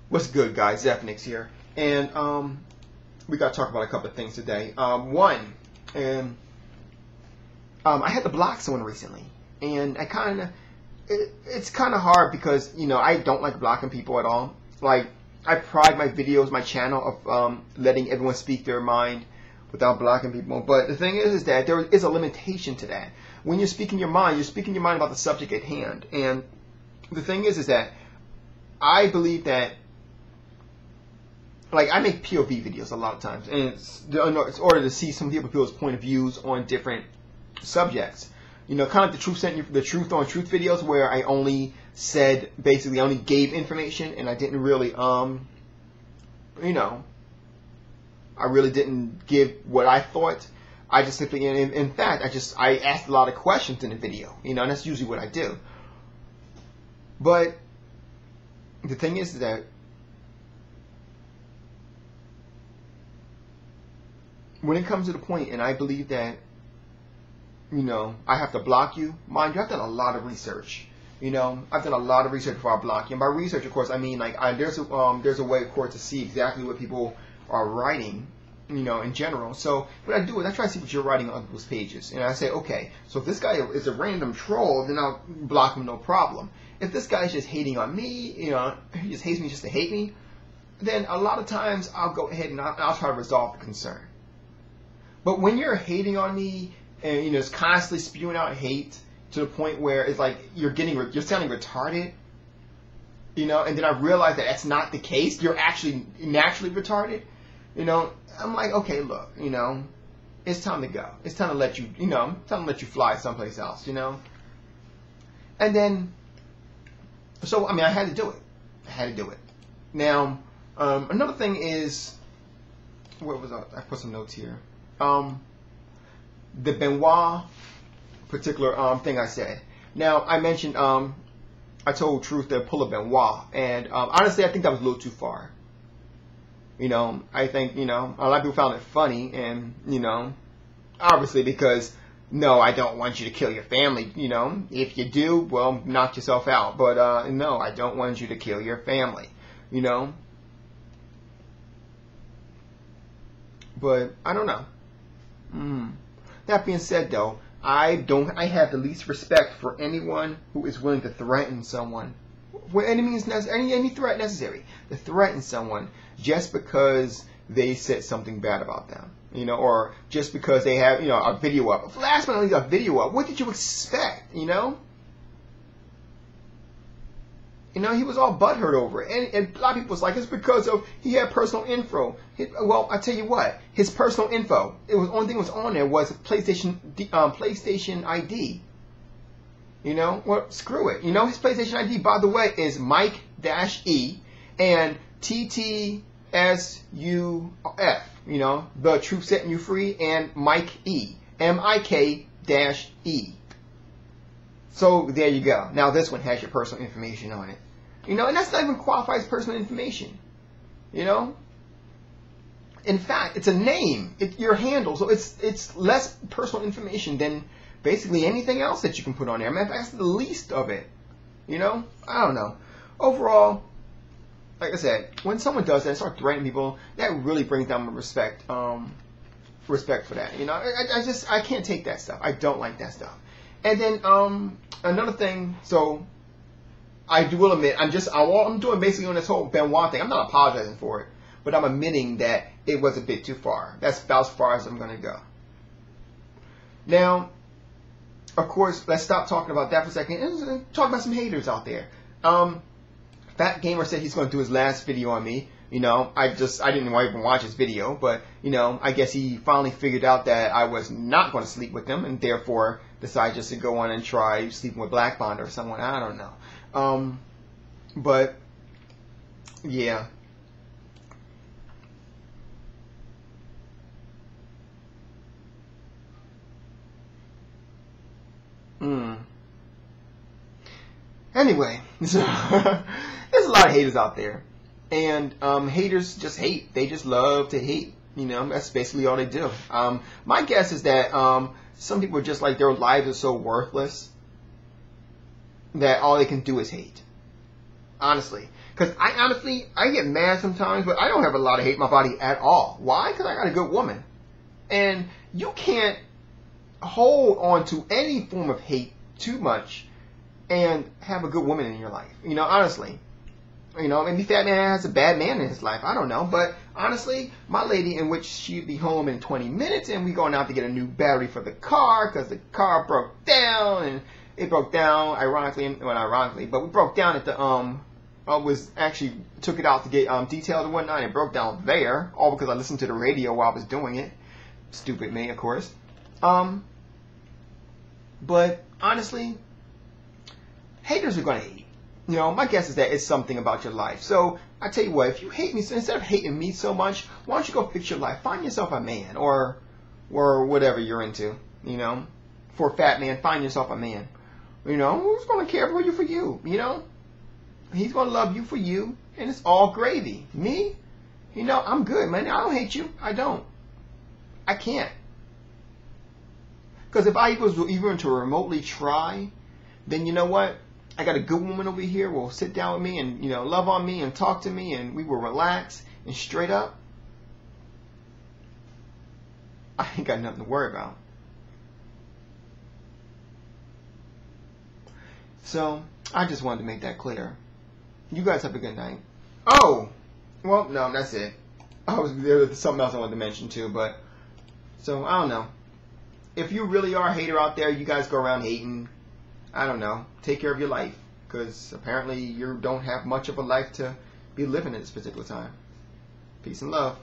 What's good, guys? Zephniks here, and we got to talk about a couple of things today. One, and I had to block someone recently, and it's kind of hard because I don't like blocking people at all. Like, I pride my videos, my channel of letting everyone speak their mind without blocking people. But the thing is that there is a limitation to that. When you're speaking your mind, you're speaking your mind about the subject at hand, and the thing is that I believe that. Like, I make POV videos a lot of times, and it's in order to see some people's point of views on different subjects. Kind of like the truth on truth videos, where I only said, basically, I only gave information, and I didn't really, I really didn't give what I thought. I just simply, in fact, I asked a lot of questions in the video, and that's usually what I do. But the thing is that when it comes to the point, and I believe that, I have to block you. Mind you, I've done a lot of research. I've done a lot of research before I block you. And by research, of course, I mean, like, there's a way, of course, to see exactly what people are writing, in general. So what I do is I try to see what you're writing on people's pages. And I say, okay, so if this guy is a random troll, then I'll block him, no problem. If this guy's just hating on me, he just hates me just to hate me, then a lot of times I'll go ahead and I'll try to resolve the concern. But when you're hating on me and it's constantly spewing out hate to the point where it's like you're sounding retarded, and then I realize that that's not the case. You're actually naturally retarded, I'm like, okay, look, it's time to go. It's time to let you, time to let you fly someplace else, And then, so I mean, I had to do it. I had to do it. Now, another thing is, what was I put some notes here. The Benoit particular thing I said. Now, I mentioned, I told Truth to pull a Benoit, and honestly, I think that was a little too far. I think, a lot of people found it funny, and, obviously because, no, I don't want you to kill your family, if you do, well, knock yourself out, but, no, I don't want you to kill your family, But, I don't know. That being said, though, I have the least respect for anyone who is willing to threaten someone, for any means necessary, any threat necessary, to threaten someone just because they said something bad about them, or just because they have, a video up. Last but not least, a video up. What did you expect, he was all butthurt over it. And a lot of people was like, it's because of he had personal info. Well, I tell you what, his personal info, it was only thing was on there was PlayStation ID. Well, screw it. His PlayStation ID, by the way, is Mike-E and TTSUF. The Truth Setting You Free, and Mike-E, MIK-E. So there you go. Now this one has your personal information on it. And that's not even qualified as personal information. In fact, it's a name. It's your handle. So it's less personal information than basically anything else that you can put on there. I mean, that's the least of it. I don't know. Overall, like I said, when someone does that and start threatening people, that really brings down my respect. Respect for that. I can't take that stuff. I don't like that stuff. And then another thing, so I will admit, I'm doing basically on this whole Benoit thing. I'm not apologizing for it, but I'm admitting that it was a bit too far. That's about as far as I'm going to go. Now, of course, let's stop talking about that for a second and talk about some haters out there. Fat Gamer said he's going to do his last video on me. I didn't even watch his video, but, I guess he finally figured out that I was not going to sleep with him, and therefore decided just to go on and try sleeping with Black Bond or someone. I don't know. But, yeah. Anyway, so there's a lot of haters out there. And haters just hate. They just love to hate. That's basically all they do. My guess is that some people are just like their lives are so worthless that all they can do is hate. Honestly. Because I get mad sometimes, but I don't have a lot of hate in my body at all. Why? Because I got a good woman. And you can't hold on to any form of hate too much and have a good woman in your life. You know, honestly. You know, maybe Fat Man has a bad man in his life. I don't know. But honestly, my lady, in which she'd be home in 20 minutes and we going out to get a new battery for the car because the car broke down. And it broke down, but we broke down at the, took it out to get detailed and whatnot. And it broke down there, all because I listened to the radio while I was doing it. Stupid me, of course. But honestly, haters are going to hate. You know, my guess is that it's something about your life. So I tell you what, if you hate me, so instead of hating me so much, why don't you go fix your life? Find yourself a man or whatever you're into. You know, for a fat man, find yourself a man. You know, who's going to care for you? You know, he's going to love you for you, and it's all gravy. Me, you know, I'm good, man. I don't hate you. I don't. I can't. Because if I was even to remotely try, then you know what? I got a good woman over here who will sit down with me and, you know, love on me and talk to me and we will relax and straight up. I ain't got nothing to worry about. So, I just wanted to make that clear. You guys have a good night. Oh! Well, no, that's it. There was something else I wanted to mention too, but... So, I don't know. If you really are a hater out there, you guys go around hating... I don't know, take care of your life, because apparently you don't have much of a life to be living at this particular time. Peace and love.